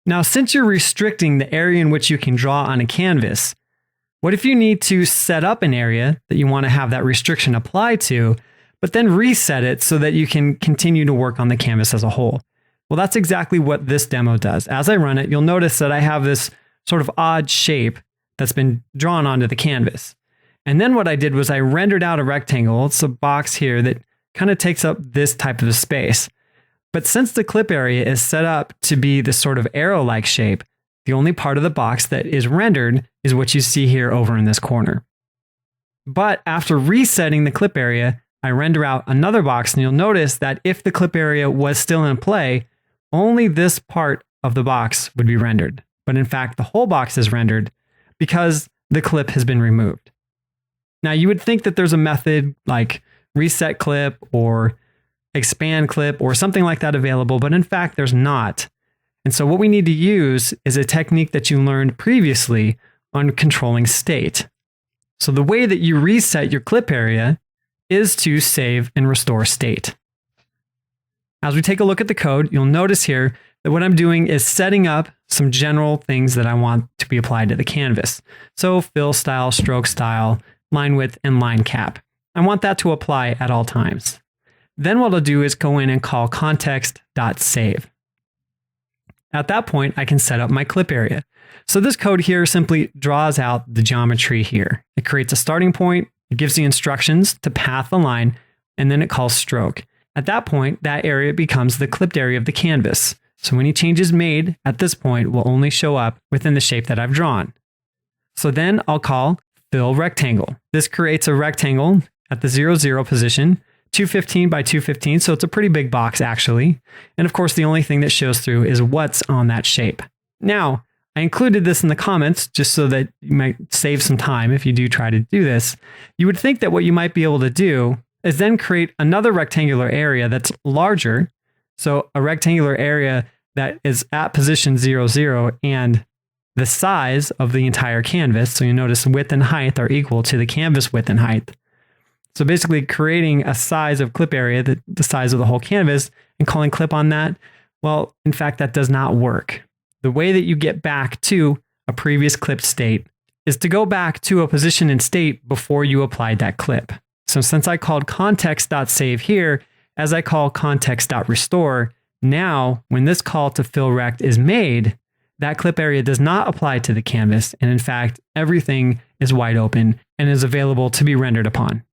Now, since you're restricting the area in which you can draw on a canvas, what if you need to set up an area that you want to have that restriction apply to, but then reset it so that you can continue to work on the canvas as a whole? Well, that's exactly what this demo does. As I run it, you'll notice that I have this sort of odd shape that's been drawn onto the canvas. And then what I did was I rendered out a rectangle. It's a box here that kind of takes up this type of a space. But since the clip area is set up to be this sort of arrow-like shape, the only part of the box that is rendered is what you see here over in this corner. But after resetting the clip area, I render out another box, and you'll notice that if the clip area was still in play, only this part of the box would be rendered. But in fact, the whole box is rendered because the clip has been removed. Now, you would think that there's a method like reset clip or expand clip or something like that available, but in fact, there's not. And so what we need to use is a technique that you learned previously on controlling state. So the way that you reset your clip area is to save and restore state. As we take a look at the code, you'll notice here that what I'm doing is setting up some general things that I want to be applied to the canvas. So fill style, stroke style, line width, and line cap. I want that to apply at all times. Then what I'll do is go in and call context.save. At that point, I can set up my clip area. So this code here simply draws out the geometry here. It creates a starting point, it gives the instructions to path the line, and then it calls stroke. At that point, that area becomes the clipped area of the canvas. So any changes made at this point will only show up within the shape that I've drawn. So then I'll call fill rectangle. This creates a rectangle at the 0, 0 position, 215 by 215, so it's a pretty big box actually. And of course, the only thing that shows through is what's on that shape. Now, I included this in the comments just so that you might save some time if you do try to do this. You would think that what you might be able to do is then create another rectangular area that's larger. So a rectangular area that is at position 0, 0 and the size of the entire canvas. So you notice width and height are equal to the canvas width and height. So basically creating a size of clip area, the size of the whole canvas, and calling clip on that. Well, in fact, that does not work. The way that you get back to a previous clipped state is to go back to a position in state before you applied that clip. So since I called context.save here, as I call context.restore, now when this call to fill rect is made, that clip area does not apply to the canvas. And in fact, everything is wide open and is available to be rendered upon.